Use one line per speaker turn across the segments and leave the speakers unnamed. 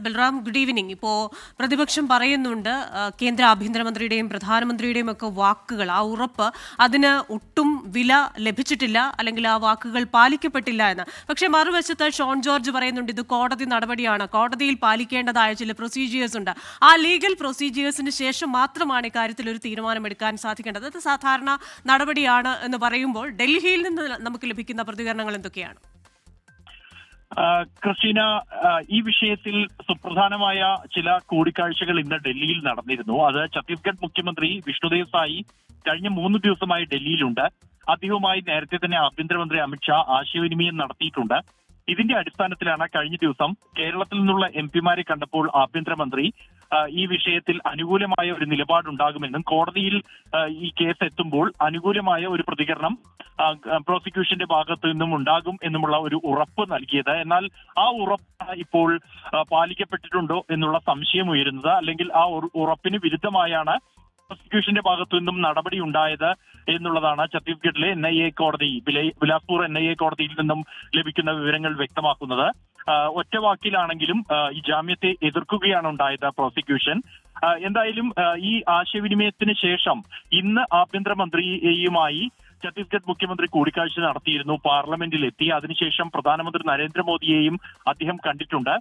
Balram, good evening. ഇപ്പോൾ പ്രതിപക്ഷം പറയുന്നുണ്ട് കേന്ദ്ര ആഭ്യന്തരമന്ത്രിയുടെയും പ്രധാനമന്ത്രിയുടെയും ഒക്കെ വാക്കുകൾ, ആ ഉറപ്പ്, അതിന് ഒട്ടും വില ലഭിച്ചിട്ടില്ല, അല്ലെങ്കിൽ ആ വാക്കുകൾ പാലിക്കപ്പെട്ടില്ല എന്ന്. പക്ഷേ മറുവശത്ത് ഷോൺ ജോർജ് പറയുന്നുണ്ട് ഇത് കോടതി നടപടിയാണ്, കോടതിയിൽ പാലിക്കേണ്ടതായ ചില പ്രൊസീജിയേഴ്സ് ഉണ്ട്. ആ ലീഗൽ പ്രൊസീജിയേഴ്സിന് ശേഷം മാത്രമാണ് ഇക്കാര്യത്തിൽ ഒരു തീരുമാനമെടുക്കാൻ സാധിക്കേണ്ടത്. അത് സാധാരണ നടപടിയാണ് എന്ന് പറയുമ്പോൾ ഡൽഹിയിൽ നിന്ന് നമുക്ക് ലഭിക്കുന്ന പ്രതികരണങ്ങൾ എന്തൊക്കെയാണ്?
ക്രിസ്റ്റീന, ഈ വിഷയത്തിൽ സുപ്രധാനമായ ചില കൂടിക്കാഴ്ചകൾ ഇന്ന് ഡൽഹിയിൽ നടന്നിരുന്നു. അത് ഛത്തീസ്ഗഡ് മുഖ്യമന്ത്രി വിഷ്ണുദേവ് സായി കഴിഞ്ഞ 3 ദിവസമായി ഡൽഹിയിലുണ്ട്. അദ്ദേഹവുമായി നേരത്തെ തന്നെ ആഭ്യന്തരമന്ത്രി അമിത്ഷാ ആശയവിനിമയം നടത്തിയിട്ടുണ്ട്. ഇതിന്റെ അടിസ്ഥാനത്തിലാണ് കഴിഞ്ഞ ദിവസം കേരളത്തിൽ നിന്നുള്ള എംപിമാരെ കണ്ടപ്പോൾ ആഭ്യന്തരമന്ത്രി ഈ വിഷയത്തിൽ അനുകൂലമായ ഒരു നിലപാടുണ്ടാകുമെന്നും കോടതിയിൽ ഈ കേസ് എത്തുമ്പോൾ അനുകൂലമായ ഒരു പ്രതികരണം പ്രോസിക്യൂഷന്റെ ഭാഗത്തു നിന്നും ഉണ്ടാകും എന്നുമുള്ള ഒരു ഉറപ്പ് നൽകിയത്. എന്നാൽ ആ ഉറപ്പ് ഇപ്പോൾ പാലിക്കപ്പെട്ടിട്ടുണ്ടോ എന്നുള്ള സംശയം ഉയരുന്നത്, അല്ലെങ്കിൽ ആ ഉറപ്പിന് വിരുദ്ധമായാണ് പ്രോസിക്യൂഷന്റെ ഭാഗത്തു നിന്നും നടപടി ഉണ്ടായത് എന്നുള്ളതാണ് ഛത്തീസ്ഗഡിലെ NIA കോടതി, ബിലാസ്പൂർ NIA കോടതിയിൽ നിന്നും ലഭിക്കുന്ന വിവരങ്ങൾ വ്യക്തമാക്കുന്നത്. ഒറ്റ വാക്കിലാണെങ്കിലും ഈ ജാമ്യത്തെ എതിർക്കുകയാണ് ഉണ്ടായത് പ്രോസിക്യൂഷൻ. എന്തായാലും ഈ ആശയവിനിമയത്തിന് ശേഷം ഇന്ന് ആഭ്യന്തരമന്ത്രിയുമായി ഛത്തീസ്ഗഡ് മുഖ്യമന്ത്രി കൂടിക്കാഴ്ച നടത്തിയിരുന്നു, പാർലമെന്റിലെത്തി. അതിനുശേഷം പ്രധാനമന്ത്രി നരേന്ദ്രമോദിയെയും അദ്ദേഹം കണ്ടിട്ടുണ്ട്.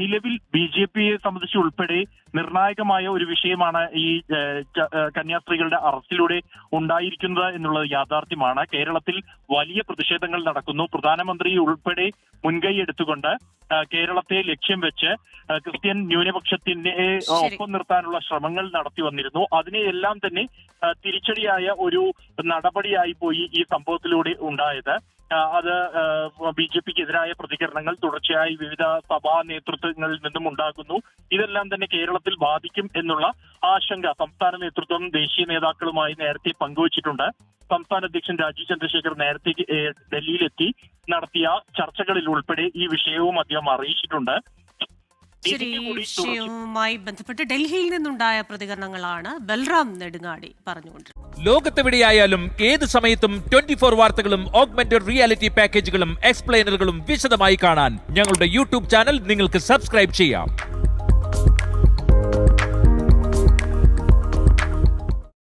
നിലവിൽ BJPയെ സംബന്ധിച്ച് ഉൾപ്പെടെ നിർണായകമായ ഒരു വിഷയമാണ് ഈ കന്യാസ്ത്രീകളുടെ അറസ്റ്റിലൂടെ ഉണ്ടായിരിക്കുന്നത് എന്നുള്ളത് യാഥാർത്ഥ്യമാണ്. കേരളത്തിൽ വലിയ പ്രതിഷേധങ്ങൾ നടക്കുന്നു. പ്രധാനമന്ത്രി ഉൾപ്പെടെ മുൻകൈ എടുത്തുകൊണ്ട് കേരളത്തെ ലക്ഷ്യം വെച്ച് ക്രിസ്ത്യൻ ന്യൂനപക്ഷത്തിന്റെ ഒപ്പം നിർത്താനുള്ള ശ്രമങ്ങൾ നടത്തി വന്നിരുന്നു. അതിനെയെല്ലാം തന്നെ തിരിച്ചടിയായ ഒരു നടപടിയായി പോയി ഈ സംഭവത്തിലൂടെ ഉണ്ടായത്. അത് BJPക്കെതിരായ പ്രതികരണങ്ങൾ തുടർച്ചയായി വിവിധ സഭാ നേതൃത്വങ്ങളിൽ നിന്നും ഉണ്ടാകുന്നു. ഇതെല്ലാം തന്നെ കേരളത്തിൽ ബാധിക്കും എന്നുള്ള ആശങ്ക സംസ്ഥാന നേതൃത്വം ദേശീയ നേതാക്കളുമായി നേരത്തെ പങ്കുവച്ചിട്ടുണ്ട്. സംസ്ഥാന അധ്യക്ഷൻ രാജീവ് ചന്ദ്രശേഖർ നേരത്തെ ഡൽഹിയിലെത്തി നടത്തിയ ചർച്ചകളിൽ ഉൾപ്പെടെ ഈ വിഷയവും അദ്ദേഹം അറിയിച്ചിട്ടുണ്ട്.
വിഷയവുമായി ബന്ധപ്പെട്ട് ഡൽഹിയിൽ നിന്നുണ്ടായ പ്രതികരണങ്ങളാണ് ബൽറാം നെടുങ്ങാടി പറഞ്ഞുകൊണ്ടിരുന്നത്.
ലോകത്തെവിടെയായാലും ഏത് സമയത്തും 24 വാർത്തകളും ഓഗ്മെന്റഡ് റിയാലിറ്റി പാക്കേജുകളും എക്സ്പ്ലെയിനറുകളും വിശദമായി കാണാൻ ഞങ്ങളുടെ YouTube ചാനൽ നിങ്ങൾക്ക് സബ്സ്ക്രൈബ് ചെയ്യാം.